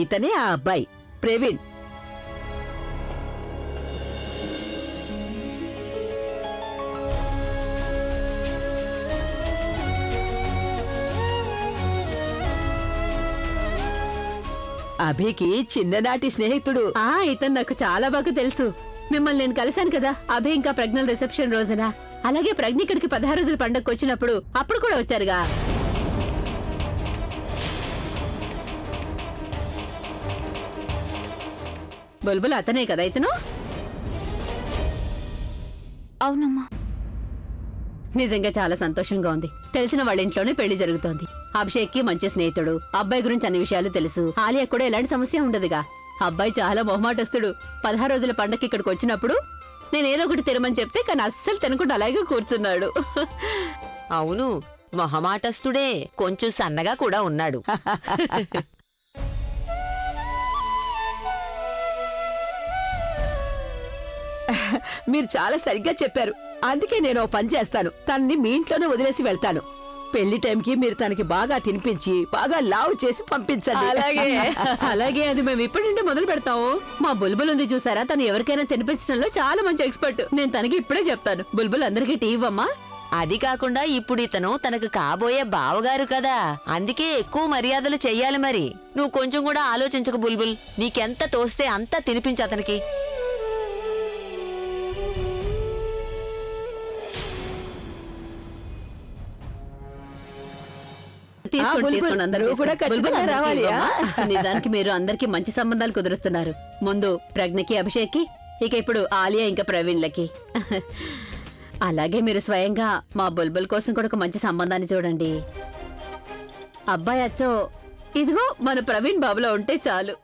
ఇతనే ఆ అబ్బాయి ప్రవీణ్. అభికి చిన్ననాటి స్నేహితుడు. ఇతను నాకు చాలా బాగా తెలుసు. మిమ్మల్ని నేను కలిశాను కదా అభి ఇంకా ప్రజ్ఞల రిసెప్షన్ రోజున. అలాగే ప్రజ్ఞ ఇక్కడికి 16 రోజుల పండగకు వచ్చినప్పుడు అప్పుడు కూడా వచ్చారుగా. బుల్బుల్ అతనే కదా ఇతను? అవునమ్మా. నిజంగా చాలా సంతోషంగా ఉంది. తెలిసిన వాళ్ళ ఇంట్లోనే పెళ్లి జరుగుతోంది. అభిషేక్ కి మంచి స్నేహితుడు. అబ్బాయి గురించి అన్ని విషయాలు తెలుసు. ఆలియా కూడా ఎలాంటి సమస్య ఉండదుగా. అబ్బాయి చాలా మొహమాటస్తుడు. 16 రోజుల పండగకి ఇక్కడికి వచ్చినప్పుడు నేనేదో ఒకటి తినమని చెప్తే కానీ అస్సలు తినకుండా అలాగే కూర్చున్నాడు. అవును, మొహమాటస్తుడే. కొంచెం సన్నగా కూడా ఉన్నాడు. మీరు చాలా సరిగ్గా చెప్పారు. అందుకే నేను ఓ పని చేస్తాను, తనని మీ ఇంట్లోనే వదిలేసి వెళ్తాను. పెళ్లి టైంకి మీరు తనకి బాగా తినిపించి బాగా లావు చేసి పంపించండి. అలాగే అది మేము ఇప్పటి నుండి మొదలు పెడతాము. మా బుల్బుల్ ఉంది చూసారా, తను ఎవరికైనా తినిపించడంలో చాలా మంచి ఎక్స్పర్ట్. నేను తనకి ఇప్పుడే చెప్తాను. బుల్బుల్ అందరికీ టీ ఇవ్వమ్మా. అది కాకుండా ఇప్పుడు ఇతను తనకు కాబోయే బావగారు కదా, అందుకే ఎక్కువ మర్యాదలు చెయ్యాలి. మరి నువ్వు కొంచెం కూడా ఆలోచించకు బుల్బుల్. నీకెంత తోస్తే అంతా తినిపించు అతనికి. తీసుకోండి అందరూ కూడా ఖచ్చితంగా రావాలి. నిజానికి మీరు అందరికి మంచి సంబంధాలు కుదురుస్తున్నారు. ముందు ప్రజ్ఞకి, అభిషేక్ కి, ఇక ఇప్పుడు ఆలియా ఇంకా ప్రవీణ్లకి. అలాగే మీరు స్వయంగా మా బుల్బుల్ కోసం కూడా ఒక మంచి సంబంధాన్ని చూడండి. అబ్బాయి అచ్చో ఇదిగో మన ప్రవీణ్ బాబులో ఉంటే చాలు.